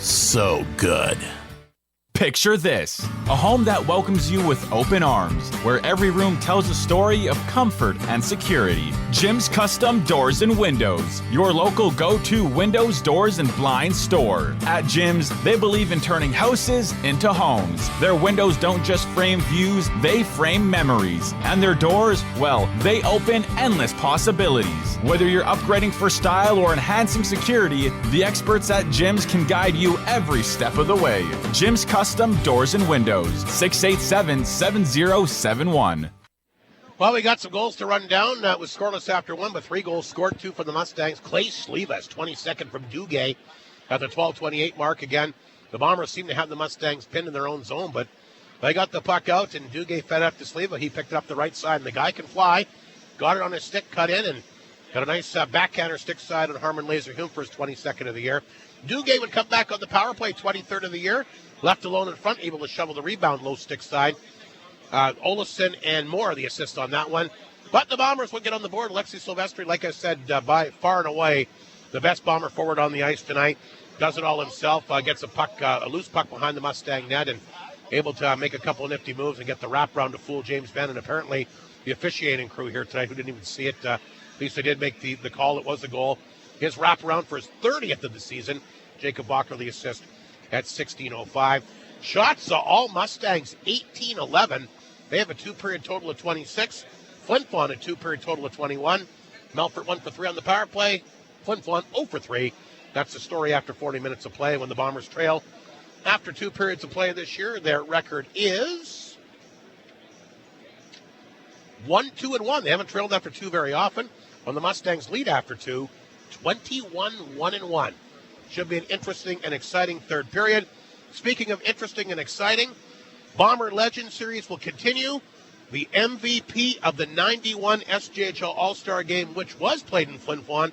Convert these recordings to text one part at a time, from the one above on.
So good. Picture this, a home that welcomes you with open arms, where every room tells a story of comfort and security. Jim's Custom Doors and Windows, your local go-to windows, doors, and blinds store. At Jim's, they believe in turning houses into homes. Their windows don't just frame views, they frame memories. And their doors, well, they open endless possibilities. Whether you're upgrading for style or enhancing security, the experts at Jim's can guide you every step of the way. Jim's Custom Doors and Windows, 687-7071. Well, we got some goals to run down. It was scoreless after one, but 3 goals scored, 2 for the Mustangs. Clay Slivas, 22nd from Duguay at the 12:28 mark. Again, the Bombers seem to have the Mustangs pinned in their own zone, but they got the puck out, and Duguay fed up to Sliva. He picked it up the right side, and the guy can fly. Got it on his stick, cut in, and got a nice backhander stick side on Harmon Laser-Hume for his 22nd of the year. Duguay would come back on the power play, 23rd of the year. Left alone in front, able to shovel the rebound, low stick side. Olafson and Moore, the assist on that one. But the Bombers would get on the board. Alexi Silvestri, like I said, by far and away, the best Bomber forward on the ice tonight. Does it all himself. Gets a loose puck behind the Mustang net and able to make a couple of nifty moves and get the wraparound to fool James Benn. And apparently the officiating crew here tonight, who didn't even see it, at least they did make the call. It was a goal. His wraparound for his 30th of the season. Jacob Walker, the assist at 16:05. Shots, all Mustangs, 18-11. They have a 2-period total of 26. Flin Flon a 2-period total of 21. Melfort 1 for 3 on the power play. Flin Flon 0 for 3. That's the story after 40 minutes of play when the Bombers trail. After 2 periods of play this year, their record is 1-2-1. They haven't trailed after 2 very often. When the Mustangs lead after 2, 21-1-1. Should be an interesting and exciting third period. Speaking of interesting and exciting, Bomber Legend Series will continue. The MVP of the 91 SJHL All-Star Game, which was played in Flin Flon,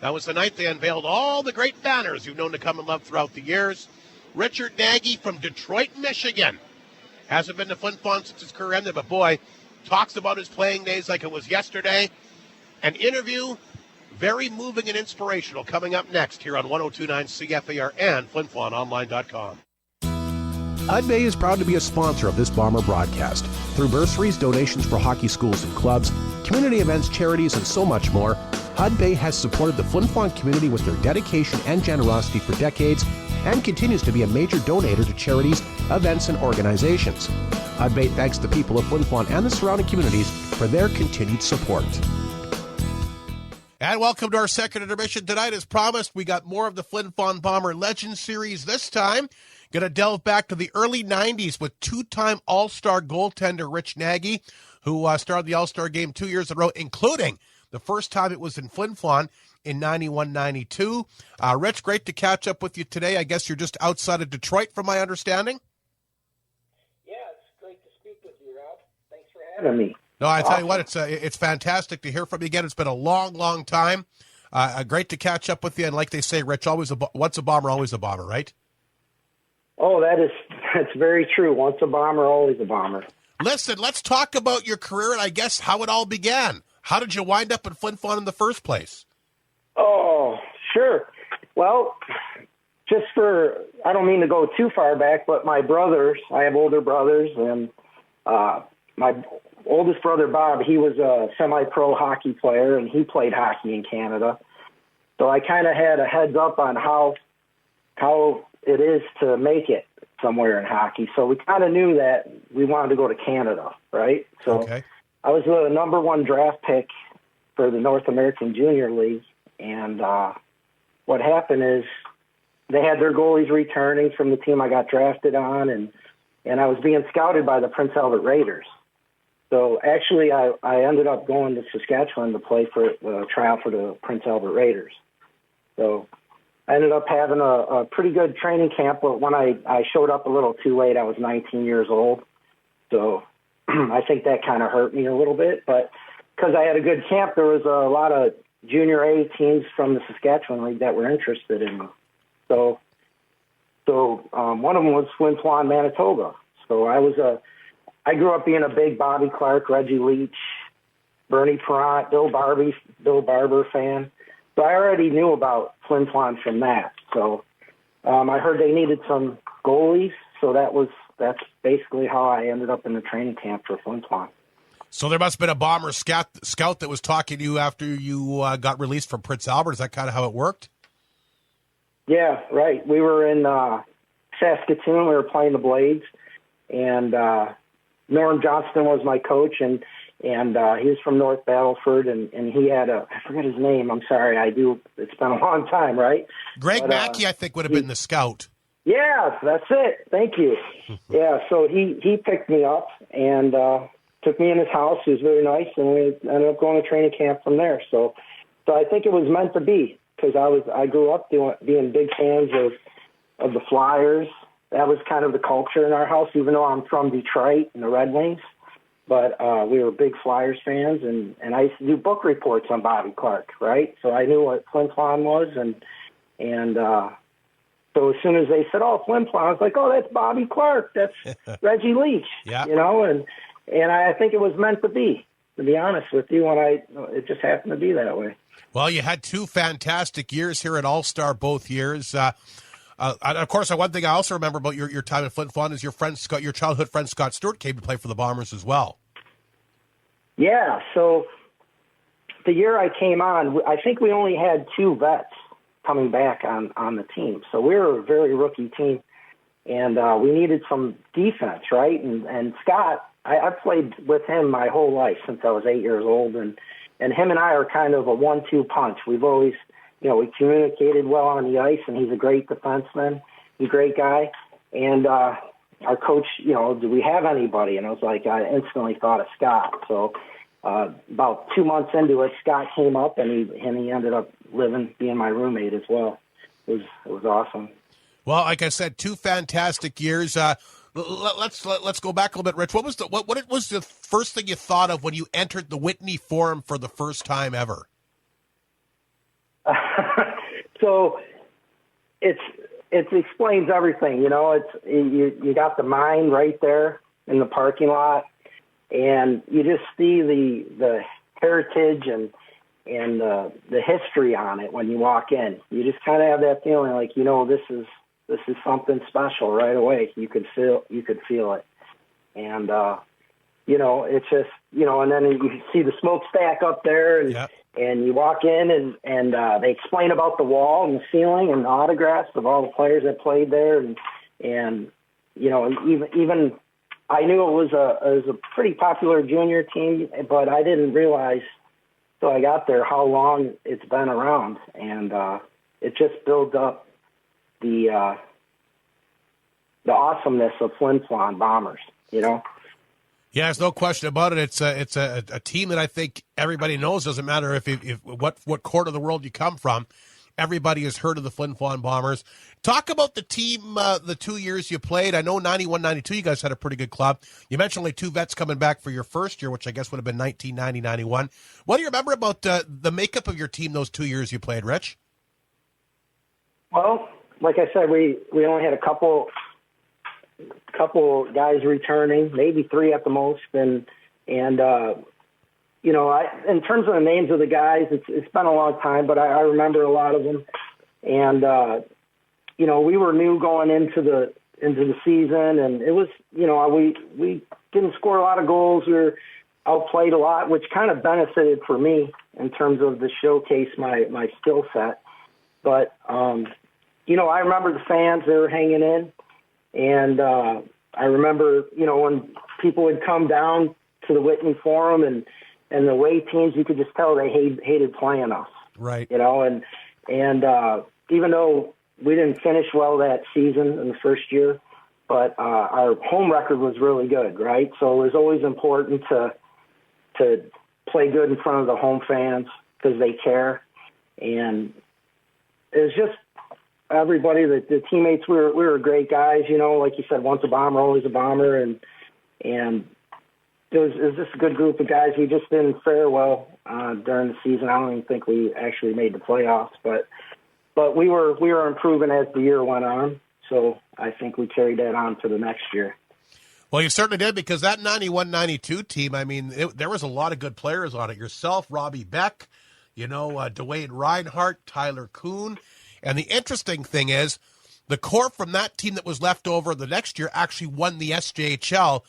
that was the night they unveiled all the great banners you've known to come and love throughout the years. Richard Nagy from Detroit, Michigan. Hasn't been to Flin Flon since his career ended, but boy, talks about his playing days like it was yesterday. An interview, very moving and inspirational, coming up next here on 102.9 CFAR and FlinFlonOnline.com. Hudbay is proud to be a sponsor of this Bomber broadcast. Through bursaries, donations for hockey schools and clubs, community events, charities, and so much more, Hudbay has supported the Flin Flon community with their dedication and generosity for decades and continues to be a major donator to charities, events, and organizations. Hudbay thanks the people of Flin Flon and the surrounding communities for their continued support. And welcome to our second intermission tonight. As promised, we got more of the Flin Flon Bomber Legend Series this time. Going to delve back to the early 90s with 2-time All-Star goaltender Rich Nagy, who started the All-Star game 2 years in a row, including the first time it was in Flin Flon in 91-92. Rich, great to catch up with you today. I guess you're just outside of Detroit, from my understanding? Yeah, it's great to speak with you, Rob. Thanks for having me. No, I tell you what, it's fantastic to hear from you again. It's been a long, long time. Great to catch up with you. And like they say, Rich, once a Bomber, always a Bomber, right? Oh, that's very true. Once a Bomber, always a Bomber. Listen, let's talk about your career and I guess how it all began. How did you wind up at Flin Flon in the first place? Oh, sure. Well, I don't mean to go too far back, but my brothers, I have older brothers, and my oldest brother, Bob, he was a semi-pro hockey player, and he played hockey in Canada. So I kind of had a heads up on how it is to make it somewhere in hockey. So we kind of knew that we wanted to go to Canada, right? So okay. I was the number 1 draft pick for the North American Junior League. And what happened is they had their goalies returning from the team I got drafted on, and I was being scouted by the Prince Albert Raiders. So actually I ended up going to Saskatchewan to play for the tryout for the Prince Albert Raiders. So I ended up having a pretty good training camp, but when I showed up a little too late, I was 19 years old. So I think that kind of hurt me a little bit. But because I had a good camp, there was a lot of junior A teams from the Saskatchewan League that were interested in me. So one of them was Flin Flon, Manitoba. So I grew up being a big Bobby Clark, Reggie Leach, Bernie Perrant, Bill Barber fan. So I already knew about Flin Flon from that. So I heard they needed some goalies, so that's basically how I ended up in the training camp for Flin Flon. So there must have been a Bomber scout that was talking to you after you got released from Prince Albert. Is that kind of how it worked? Yeah, right. We were in Saskatoon. We were playing the Blades, and Norm Johnston was my coach, and he was from North Battleford, and he had I forget his name. I'm sorry. It's been a long time, right? Greg Mackey, I think, would have been the scout. Yeah, that's it. Thank you. Yeah, so he picked me up and took me in his house. He was very nice, and we ended up going to training camp from there. So I think it was meant to be, because I grew up being big fans of the Flyers. That was kind of the culture in our house, even though I'm from Detroit and the Red Wings. But we were big Flyers fans, and I used to do book reports on Bobby Clarke, right? So I knew what Flin Flon was, and so as soon as they said, "Oh, Flin Flon," I was like, "Oh, that's Bobby Clarke. That's Reggie Leach." Yeah. And I think it was meant to be honest with you, it just happened to be that way. Well, you had 2 fantastic years here at All-Star both years. And of course, one thing I also remember about your time at Flin Flon is your childhood friend Scott Stewart came to play for the Bombers as well. Yeah, so the year I came on, I think we only had 2 vets coming back on the team. So we were a very rookie team, and we needed some defense, right? And Scott, I played with him my whole life since I was 8 years old, and him and I are kind of a 1-2 punch. We've always, we communicated well on the ice, and he's a great defenseman. He's a great guy. And our coach, do we have anybody? And I was like, I instantly thought of Scott. So about 2 months into it, Scott came up, and he ended up being my roommate as well. It was awesome. Well, like I said, 2 fantastic years. Let's go back a little bit, Rich. What was the first thing you thought of when you entered the Whitney Forum for the first time ever? So it explains everything. You got the mine right there in the parking lot, and you just see the heritage and the history on it when you walk in. You just kind of have that feeling like, this is something special right away. You could feel it. And, it's just, and then you see the smokestack up there, and you walk in, and they explain about the wall and the ceiling and the autographs of all the players that played there. And even I knew it was a pretty popular junior team, but I didn't realize till I got there how long it's been around. And it just builds up the awesomeness of Flin Flon Bombers, Yeah, there's no question about it. It's a team that I think everybody knows. Doesn't matter if what corner of the world you come from, everybody has heard of the Flin Flon Bombers. Talk about the team, the 2 years you played. I know 91-92 you guys had a pretty good club. You mentioned only 2 vets coming back for your first year, which I guess would have been 1990-91. What do you remember about the makeup of your team those 2 years you played, Rich? Well, like I said, we only had a couple guys returning, maybe 3 at the most, and in terms of the names of the guys, it's been a long time, but I remember a lot of them, and we were new going into the season, and it was we didn't score a lot of goals. We were outplayed a lot, which kind of benefited for me in terms of the showcase my skill set, but I remember the fans, they were hanging in. And I remember, when people would come down to the Whitney Forum and the away teams, you could just tell they hated playing us. Right. And even though we didn't finish well that season in the first year, but our home record was really good, right? So it was always important to play good in front of the home fans because they care. And it was just everybody, the teammates, we were great guys, like you said, once a Bomber, always a Bomber, and it was just a good group of guys. We just didn't fare well during the season. I don't even think we actually made the playoffs, but we were improving as the year went on, so I think we carried that on to the next year. Well, you certainly did, because that 91-92 team, I mean, there was a lot of good players on it. Yourself, Robbie Beck, Dwayne Reinhardt, Tyler Kuhn. And the interesting thing is, The core from that team that was left over the next year actually won the SJHL.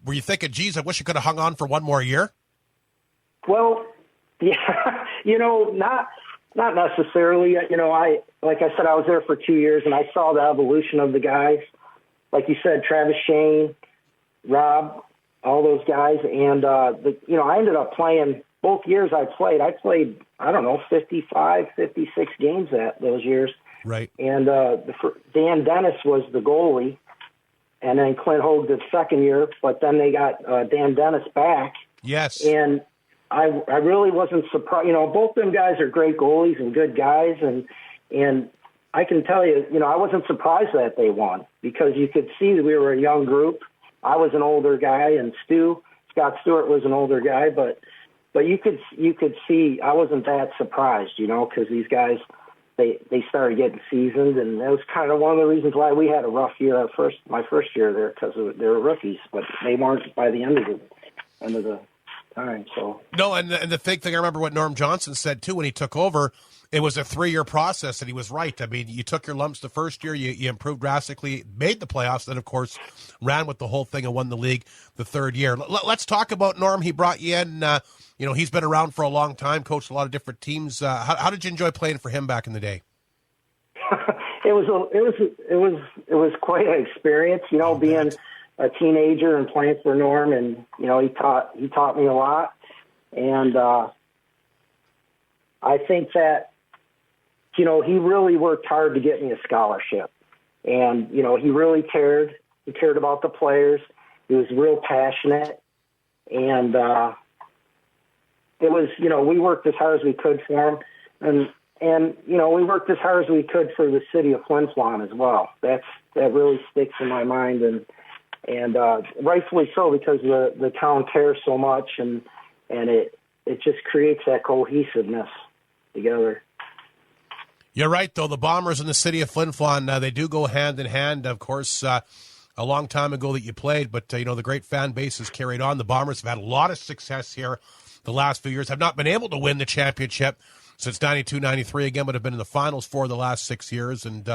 Were you thinking, geez, I wish I could have hung on for one more year? Well, yeah, not necessarily. Like I said, I was there for 2 years, and I saw the evolution of the guys. Like you said, Travis Shane, Rob, all those guys, and I ended up playing both years. I played, I don't know, 55, 56 games those years. Right. And Dan Dennis was the goalie, and then Clint Hogue the second year. But then they got Dan Dennis back. Yes. And I really wasn't surprised. Both them guys are great goalies and good guys, and I can tell you, I wasn't surprised that they because you could see that we were a young group. I was an older guy, and Scott Stewart was an older guy, but you could see I wasn't that surprised, because these guys they started getting seasoned, and that was kind of one of the reasons why we had a rough year my first year there, because they were rookies, but they weren't by the end of the time. So no, and the big thing I remember what Norm Johnson said too when he took over. It was a 3-year process, and he was right. I mean, you took your lumps the first year, you improved drastically, made the playoffs, then, of course, ran with the whole thing and won the league the third year. Let's talk about Norm. He brought you in. He's been around for a long time, coached a lot of different teams. How did you enjoy playing for him back in the day? It was quite an experience, being a teenager and playing for Norm, and he taught me a lot, and I think that he really worked hard to get me a scholarship, and he really cared. He cared about the players. He was real passionate, and it was we worked as hard as we could for him, and we worked as hard as we could for the city of Flin Flon as well. That really sticks in my mind, and rightfully so, because the town cares so much, and it just creates that cohesiveness together. You're right, though. The Bombers in the city of Flin Flon, they do go hand in hand. Of course, a long time ago that you played, but the great fan base has carried on. The Bombers have had a lot of success here the last few years. Have not been able to win the championship since 92-93 again, but have been in the finals for the last 6 years, and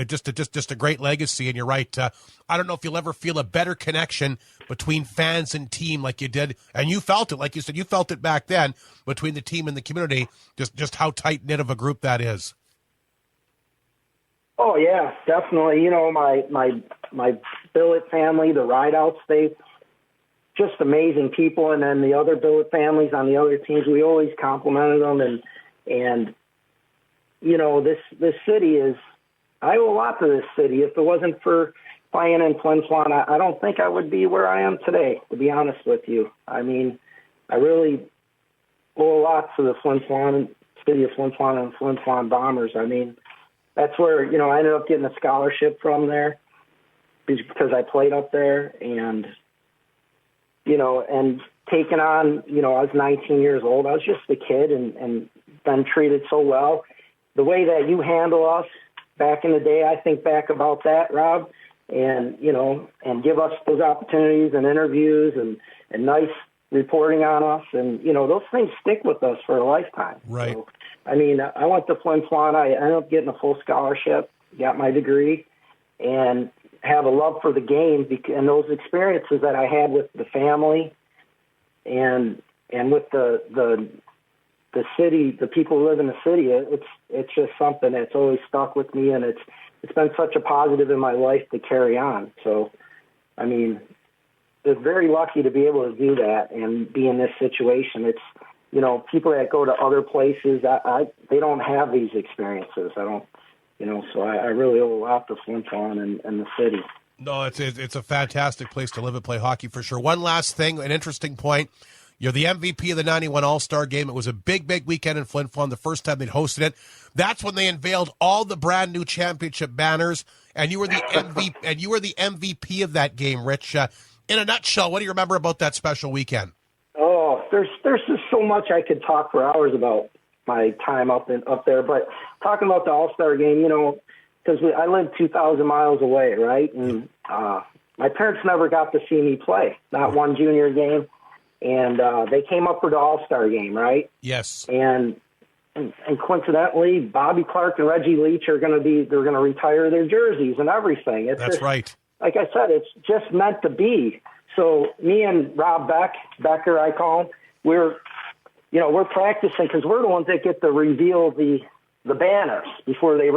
just a great legacy. And you're right. I don't know if you'll ever feel a better connection between fans and team like you did, and you felt it, like you said, you felt it back then between the team and the community. Just how tight knit of a group that is. Oh yeah, definitely. My billet family, the Rideouts, they just amazing people, and then the other billet families on the other teams, we always complimented them, and this city is, I owe a lot to this city. If it wasn't for playing in Flin Flon, I don't think I would be where I am today, to be honest with you. I mean, I really owe a lot to the city of Flin Flon and Flin Flon Bombers. I mean, that's where, I ended up getting a scholarship from there because I played up there, and and taking on, I was 19 years old. I was just a kid and been treated so well. The way that you handle us back in the day, I think back about that, Rob, and give us those opportunities and interviews and nice reporting on us. And, those things stick with us for a lifetime. Right. So, I mean, I went to Flin Flon. I ended up getting a full scholarship, got my degree, and have a love for the game, and those experiences that I had with the family and with the city, the people who live in the city. It's just something that's always stuck with me, and it's been such a positive in my life to carry on. So, I mean, I'm very lucky to be able to do that and be in this situation. It's, people that go to other places, they don't have these experiences. I don't. So I really owe a lot to Flin Flon and the city. No, it's a fantastic place to live and play hockey for sure. One last thing, an interesting point. You're the MVP of the 91 All-Star Game. It was a big, big weekend in Flin Flon, the first time they'd hosted it. That's when they unveiled all the brand new championship banners, and you were the MVP, and you were the MVP of that game, Rich. In a nutshell, what do you remember about that special weekend? Oh, there's just so much I could talk for hours about my time up there, but talking about the All-Star Game, because I lived 2,000 miles away, right? And my parents never got to see me play, not one junior game, and they came up for the All-Star Game, right? Yes. And and coincidentally, Bobby Clark and Reggie Leach they're going to retire their jerseys and everything. That's right. Like I said, it's just meant to be. So me and Rob Becker, I call him, we're practicing because we're the ones that get to reveal the banners before they